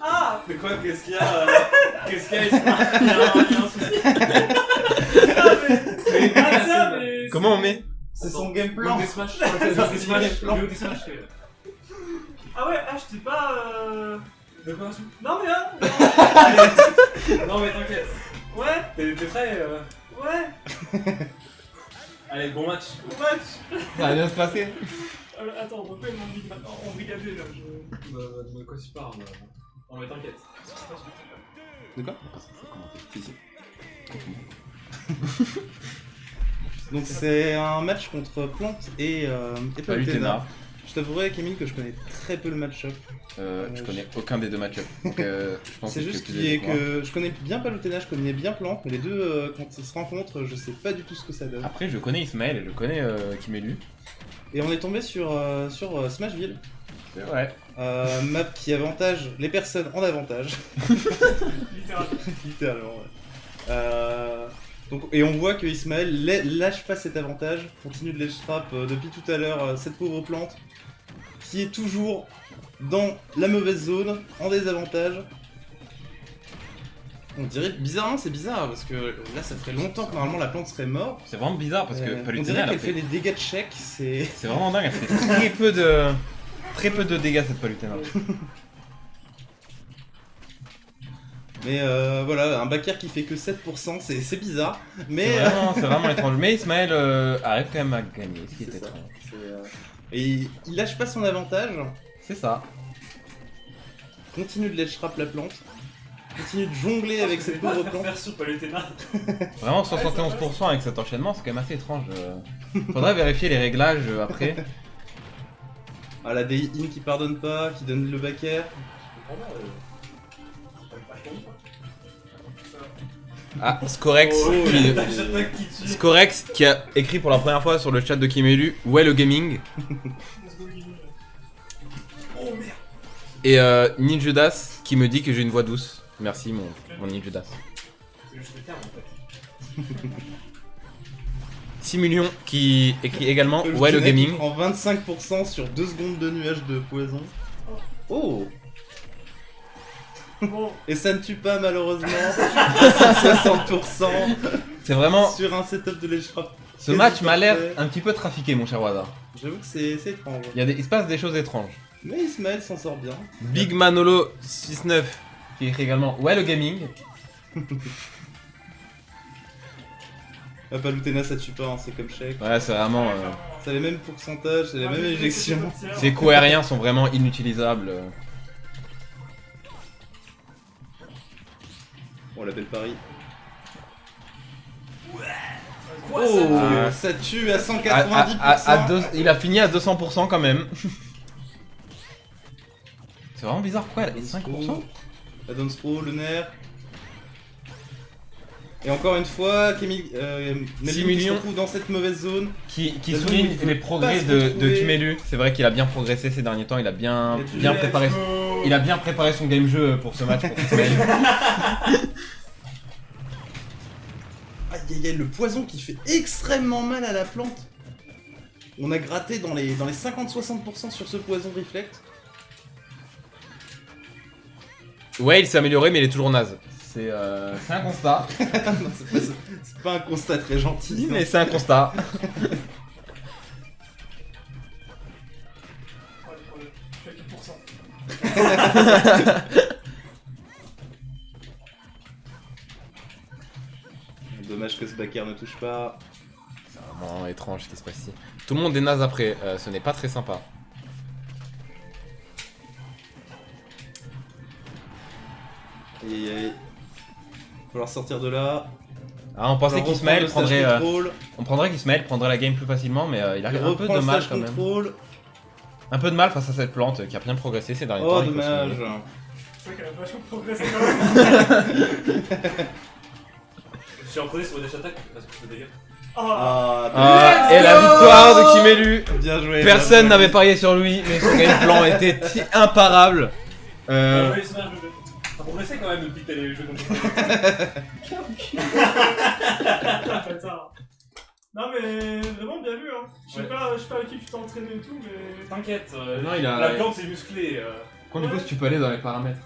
Ah. Mais quoi, qu'est-ce qu'il y a Qu'est-ce qu'il y a Il y a un souci. Ah mais... Ah tiens mais... Comment on met? C'est son game plan. Go Smash. C'est Go Smash. Ah ouais, ah je t'ai pas... De quoi? Non mais hein. Non mais t'inquiète. Ouais, T'es prêt ouais, Allez, bon match. bon match. Ça va bien se passer. Attends, pourquoi ils m'ont dit maintenant en brigadé là De quoi tu parles Non mais t'inquiète. De quoi? Donc c'est un match contre Plante et Palutena. Palutena. Je t'avouerai, Camille, que je connais très peu le match-up. Je connais aucun des deux match-up. Donc je pense C'est que juste tu que je connais bien Palutena, je connais bien Plante, mais les deux, quand ils se rencontrent, je sais pas du tout ce que ça donne. Après, je connais Ismaël et je connais Kimelu. Et on est tombé sur Smashville, C'est vrai. map qui avantage les personnes en avantage. Littéralement. Littéralement, ouais. Donc, et on voit que Ismaël lâche pas cet avantage, continue de les strap depuis tout à l'heure, cette pauvre Plante, qui est toujours dans la mauvaise zone, en désavantage. On dirait, bizarrement c'est bizarre, parce que là ça ferait longtemps que normalement la Plante serait morte. C'est vraiment bizarre parce que On Palutena, dirait elle a qu'elle fait les dégâts de chèque, c'est... C'est vraiment dingue, elle fait très peu de dégâts cette Palutena. Mais voilà, un backer qui fait que 7%, c'est bizarre, mais... C'est vraiment étrange. Mais Ismaël arrive quand même à gagner, ce qui est C'est ça. étrange. Et il lâche pas son avantage, C'est ça. continue de ledge trap la Plante, continue de jongler avec cette pauvre Plante. Faire sur Palutena. Vraiment 71% avec cet enchaînement, c'est quand même assez étrange. Faudrait vérifier les réglages après. Ah la DI in qui pardonne pas, qui donne le backer. Ah, Scorex, Scorex qui a écrit pour la première fois sur le chat de Kimelu où est le gaming. Oh merde. Et Ninjudas qui me dit que j'ai une voix douce. Merci mon Ninjudas. C'est juste le terme en fait. 6 millions qui écrit également où est le gaming. En 25% sur 2 secondes de nuage de poison. Oh. Bon, Et ça ne tue pas malheureusement. 60% C'est vraiment... sur un setup de ledge trap. Ce match m'a l'air un petit peu trafiqué mon cher Wada. J'avoue que c'est étrange. Il se passe des choses étranges. Mais Ismaël s'en sort bien. Big Manolo 69 qui écrit également où est le gaming. Ah, Palutena ça tue pas, hein, c'est comme chèque. Ouais, c'est vraiment... Ça a les mêmes pourcentages, c'est les mêmes éjections. Ces coups aériens sont vraiment inutilisables. On l'appelle Paris. quoi Oh, Ah. ça tue à 190%. Il a fini à 200% quand même. C'est vraiment bizarre, pourquoi elle a 5%? La Dance Pro, le nerf. Et encore une fois, Camille, 6 se millions. retrouve dans cette mauvaise zone. Qui La souligne zone où il les faut progrès pas se de retrouver. Kimelu. C'est vrai qu'il a bien progressé ces derniers temps, il a bien Let's préparé. go. Il a bien préparé son game jeu pour ce match. Pour Ismaël. Aïe aïe aïe, le poison qui fait extrêmement mal à la Plante. On a gratté dans les 50-60% sur ce poison reflect. Ouais, il s'est amélioré, mais il est toujours naze. C'est un constat. Non, c'est pas un constat très gentil. Mais c'est un constat. Je fais 4%. Dommage que ce backer ne touche pas. C'est vraiment étrange ce qui se passe ici. Tout le monde est naze après, ce n'est pas très sympa. Aïe aïe aïe. Falloir sortir de là. Ah, on pensait Alors, qu'Ismaël reprendre le prendrait, stage control. on prendrait qu'Ismaël prendrait la game plus facilement, mais il a Il un peu reprend de le mal stage quand même. control. Un peu de mal face à cette plante qui a bien progressé ces derniers Oh temps. il faut dommage. souligner. C'est vrai qu'elle a vachement progressé quand même. Je suis entraîné sur des attaques parce que je fais des gars. Oh. Ah, let's et la go. victoire de Kimelu. Bien joué. Personne bien joué. n'avait parié sur lui, mais son game plan était imparable. Ouais, c'est bien, t'as progressé quand même depuis que t'as les jeux contre Bâtard. Non mais vraiment bien vu hein. Je sais pas avec qui tu t'es entraîné et tout mais... T'inquiète, Non, il a- la plante c'est musclé. Quand du coup, si tu peux aller dans les paramètres.